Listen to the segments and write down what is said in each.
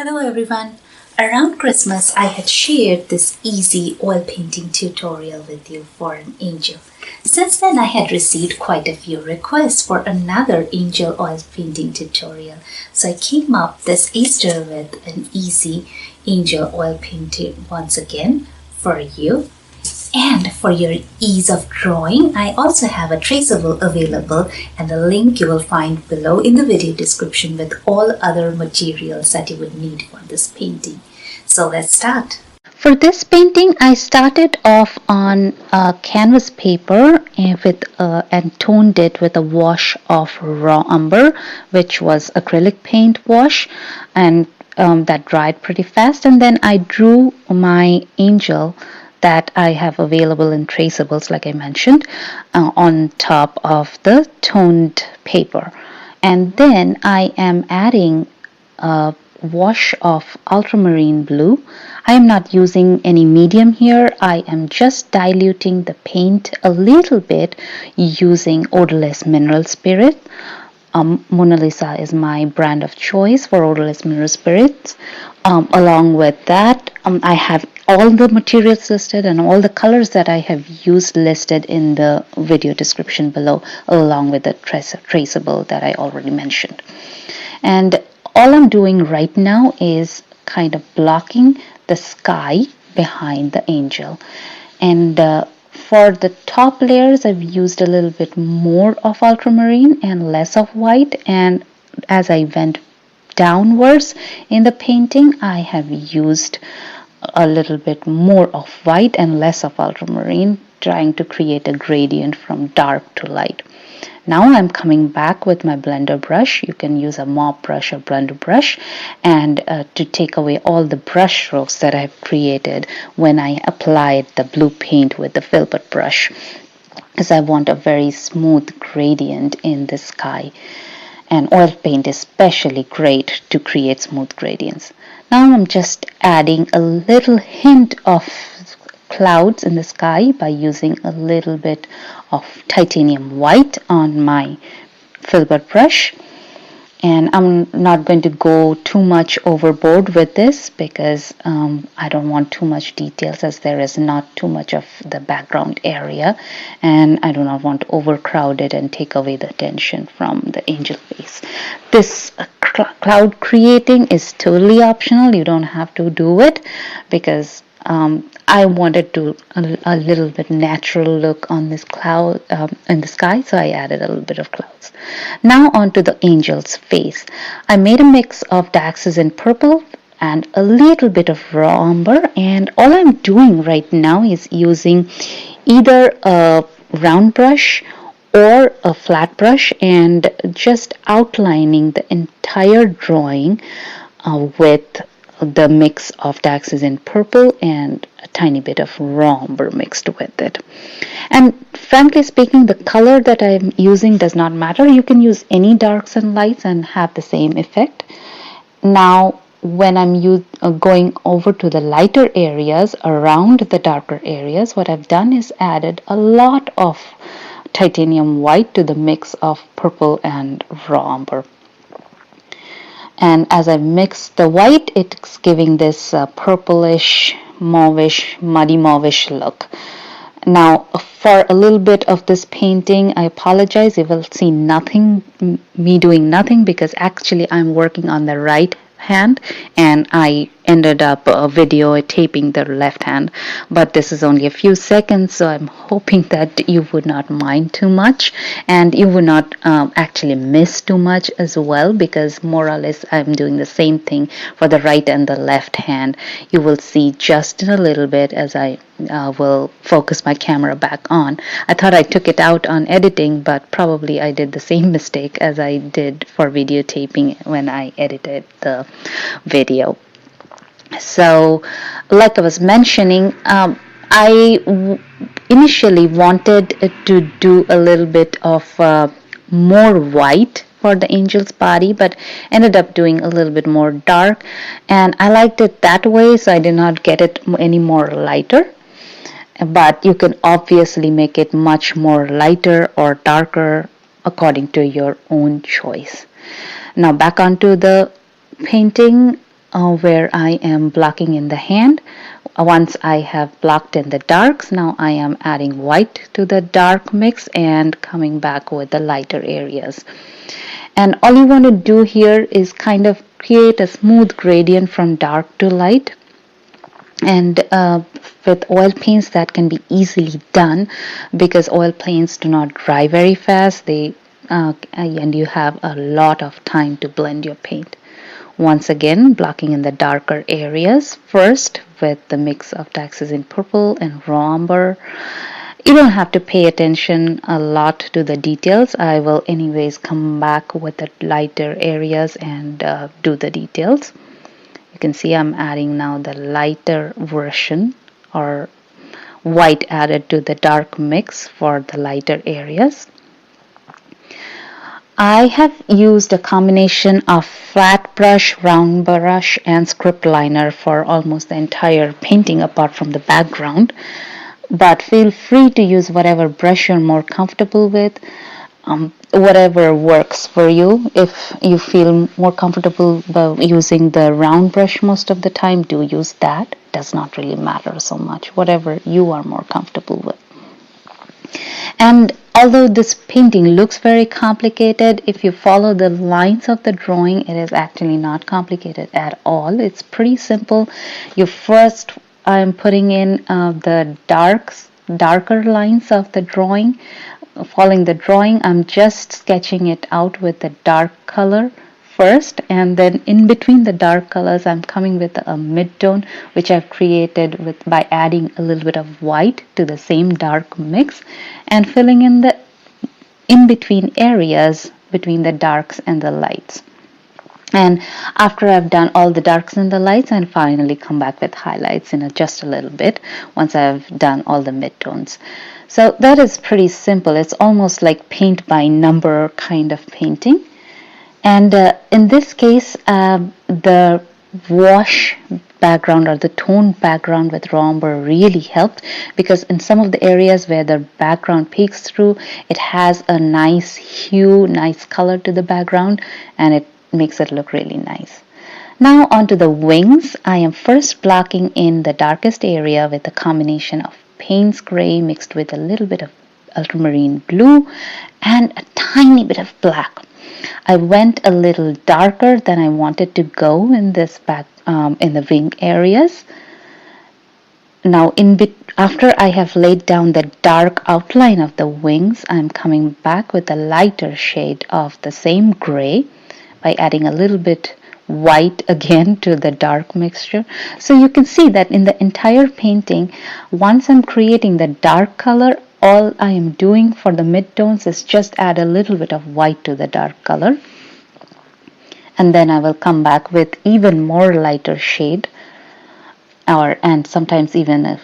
Hello everyone. Around Christmas I had shared this easy oil painting tutorial with you for an angel. Since then I had received quite a few requests for another angel oil painting tutorial. So I came up this Easter with an easy angel oil painting once again for you. And for your ease of drawing, I also have a traceable available, and the link you will find below in the video description with all other materials that you would need for this painting. So let's start. For this painting, I started off on a canvas paper and toned it with a wash of raw umber, which was acrylic paint wash, and that dried pretty fast. And then I drew my angel that I have available in traceables, like I mentioned, on top of the toned paper. And then I am adding a wash of ultramarine blue. I am not using any medium here. I am just diluting the paint a little bit using odorless mineral spirit. Mona Lisa is my brand of choice for odorless mineral spirits. Along with that, I have all the materials listed and all the colors that I have used listed in the video description below, along with the traceable that I already mentioned. And all I'm doing right now is kind of blocking the sky behind the angel. And for the top layers, I've used a little bit more of ultramarine and less of white. And as I went downwards in the painting, I have used a little bit more of white and less of ultramarine, trying to create a gradient from dark to light. Now I'm coming back with my blender brush. You can use a mop brush or blender brush, and to take away all the brush strokes that I've created when I applied the blue paint with the filbert brush, because I want a very smooth gradient in the sky. And oil paint is especially great to create smooth gradients. Now I'm just adding a little hint of clouds in the sky by using a little bit of titanium white on my filbert brush. And I'm not going to go too much overboard with this because I don't want too much details, as there is not too much of the background area, and I do not want to overcrowd it and take away the attention from the angel face. This cloud creating is totally optional. You don't have to do it because I wanted to a little bit natural look on this cloud in the sky, so I added a little bit of clouds. Now onto the angel's face. I made a mix of Dioxizine purple and a little bit of raw umber, and all I'm doing right now is using either a round brush or a flat brush and just outlining the entire drawing with the mix of Dioxizine purple and a tiny bit of raw umber mixed with it. And frankly speaking, the color that I'm using does not matter. You can use any darks and lights and have the same effect. Now, when I'm going over to the lighter areas around the darker areas, what I've done is added a lot of titanium white to the mix of purple and raw umber. And as I mix the white, it's giving this purplish, mauvish, muddy mauvish look. Now, for a little bit of this painting, I apologize. You will see me doing nothing, because actually I'm working on the right hand and I ended up videotaping the left hand, but this is only a few seconds, so I'm hoping that you would not mind too much and you would not actually miss too much as well, because more or less I'm doing the same thing for the right and the left hand. You will see just in a little bit as I will focus my camera back on. I thought I took it out on editing, but probably I did the same mistake as I did for videotaping when I edited the video. So, like I was mentioning, I initially wanted to do a little bit of more white for the angel's body, but ended up doing a little bit more dark, and I liked it that way, so I did not get it any more lighter. But you can obviously make it much more lighter or darker according to your own choice. Now back onto the painting. where I am blocking in the hand. Once I have blocked in the darks, now I am adding white to the dark mix and coming back with the lighter areas. And all you want to do here is kind of create a smooth gradient from dark to light. And with oil paints that can be easily done, because oil paints do not dry very fast, and you have a lot of time to blend your paint. Once again, blocking in the darker areas first with the mix of Dioxizine purple and raw umber. You don't have to pay attention a lot to the details. I will anyways come back with the lighter areas and do the details. You can see I'm adding now the lighter version, or white added to the dark mix for the lighter areas. I have used a combination of flat brush, round brush, and script liner for almost the entire painting apart from the background. But feel free to use whatever brush you're more comfortable with, whatever works for you. If you feel more comfortable using the round brush most of the time, do use that. It does not really matter so much, whatever you are more comfortable with. And although this painting looks very complicated, if you follow the lines of the drawing, it is actually not complicated at all. It's pretty simple. I'm putting in the darker lines of the drawing. Following the drawing, I'm just sketching it out with the dark color first, and then in between the dark colors I'm coming with a mid-tone, which I've created by adding a little bit of white to the same dark mix and filling in the in-between areas between the darks and the lights. And after I've done all the darks and the lights, I'll finally come back with highlights in just a little bit once I've done all the mid-tones. So that is pretty simple. It's almost like paint by number kind of painting. And in this case, the wash background or the tone background with raw umber really helped, because in some of the areas where the background peeks through, it has a nice hue, nice color to the background, and it makes it look really nice. Now onto the wings. I am first blocking in the darkest area with a combination of Payne's gray mixed with a little bit of ultramarine blue and a tiny bit of black. I went a little darker than I wanted to go in this in the wing areas. Now after I have laid down the dark outline of the wings, I'm coming back with a lighter shade of the same gray by adding a little bit white again to the dark mixture. So you can see that in the entire painting, once I'm creating the dark color, all I am doing for the mid-tones is just add a little bit of white to the dark color. And then I will come back with even more lighter shade, and sometimes even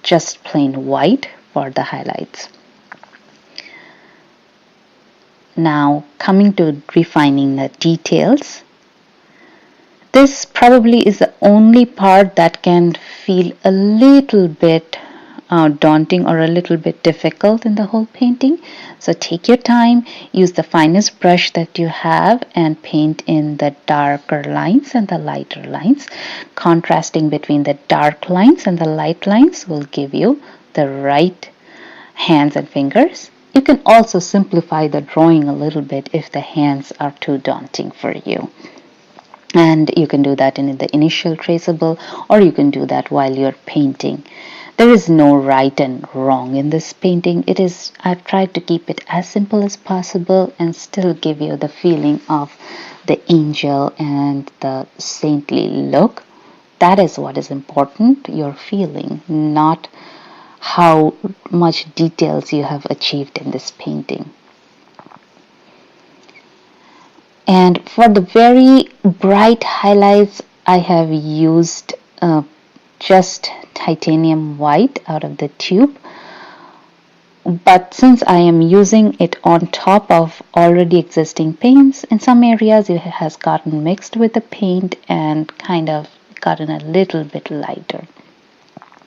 just plain white for the highlights. Now coming to refining the details. This probably is the only part that can feel a little bit daunting or a little bit difficult in the whole painting. So take your time, use the finest brush that you have and paint in the darker lines and the lighter lines. Contrasting between the dark lines and the light lines will give you the right hands and fingers. You can also simplify the drawing a little bit if the hands are too daunting for you. And you can do that in the initial traceable, or you can do that while you're painting. There is no right and wrong in this painting. I've tried to keep it as simple as possible and still give you the feeling of the angel and the saintly look. That is what is important, your feeling, not how much details you have achieved in this painting. And for the very bright highlights, I have used just titanium white out of the tube. But since I am using it on top of already existing paints, in some areas it has gotten mixed with the paint and kind of gotten a little bit lighter.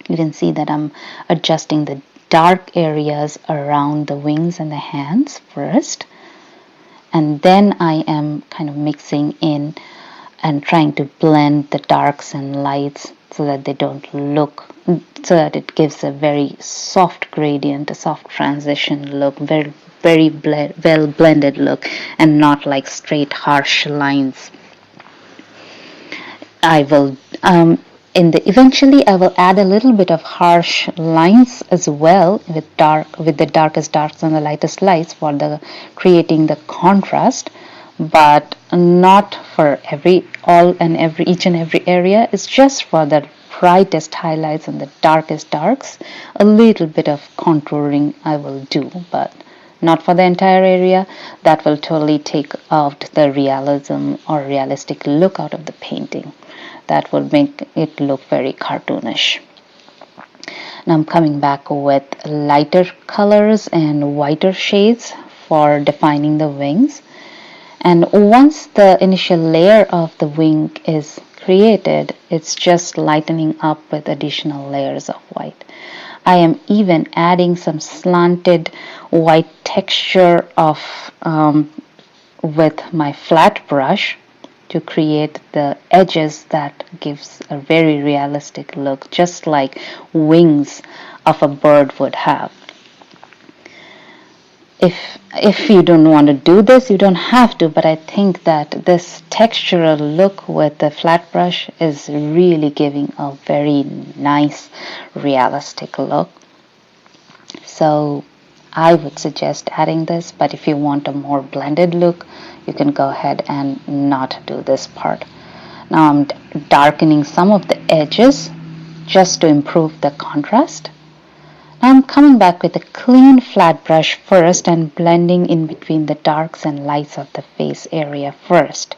You can see that I'm adjusting the dark areas around the wings and the hands first. And then I am kind of mixing in and trying to blend the darks and lights so that they don't look, so that it gives a very soft gradient, a soft transition look, very well blended look, and not like straight harsh lines. I will eventually I will add a little bit of harsh lines as well with the darkest darks and the lightest lights for the creating the contrast, but not for each and every area. It's just for the brightest highlights and the darkest darks. A little bit of contouring I will do, but not for the entire area. That will totally take out the realism or realistic look out of the painting. That will make it look very cartoonish. Now I'm coming back with lighter colors and whiter shades for defining the wings. And once the initial layer of the wing is created, it's just lightening up with additional layers of white. I am even adding some slanted white texture with my flat brush to create the edges that gives a very realistic look, just like wings of a bird would have. If you don't want to do this, you don't have to, but I think that this textural look with the flat brush is really giving a very nice realistic look. So I would suggest adding this, but if you want a more blended look, you can go ahead and not do this part. Now I'm darkening some of the edges just to improve the contrast. Now I'm coming back with a clean flat brush first and blending in between the darks and lights of the face area first.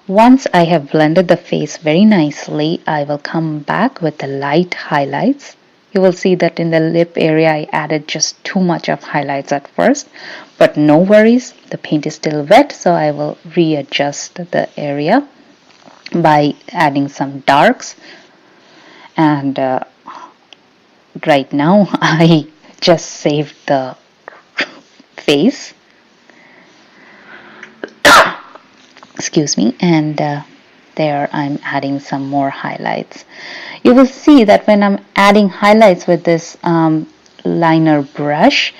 Once I have blended the face very nicely, I will come back with the light highlights. You will see that in the lip area I added just too much of highlights at first, but no worries, the paint is still wet, so I will readjust the area by adding some darks. And right now I just saved the face, excuse me, and there I'm adding some more highlights. You will see that when I'm adding highlights with this liner brush,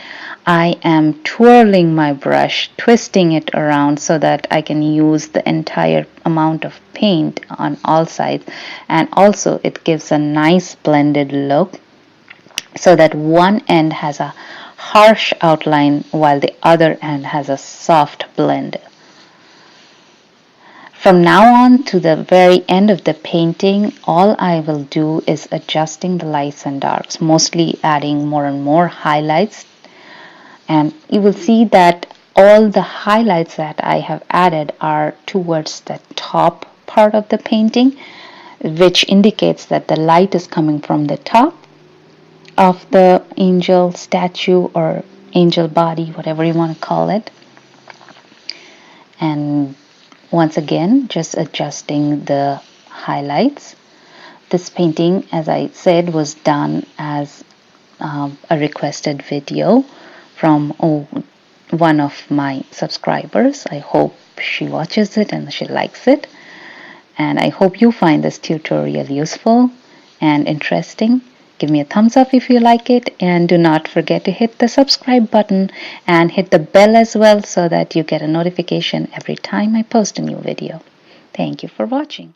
I am twirling my brush, twisting it around so that I can use the entire amount of paint on all sides, and also it gives a nice blended look so that one end has a harsh outline while the other end has a soft blend. From now on to the very end of the painting, all I will do is adjusting the lights and darks, mostly adding more and more highlights. And you will see that all the highlights that I have added are towards the top part of the painting, which indicates that the light is coming from the top of the angel statue or angel body, whatever you want to call it. And once again, just adjusting the highlights. This painting, as I said, was done as a requested video from one of my subscribers. I hope she watches it and she likes it. And I hope you find this tutorial useful and interesting. Give me a thumbs up if you like it, and do not forget to hit the subscribe button and hit the bell as well so that you get a notification every time I post a new video. Thank you for watching.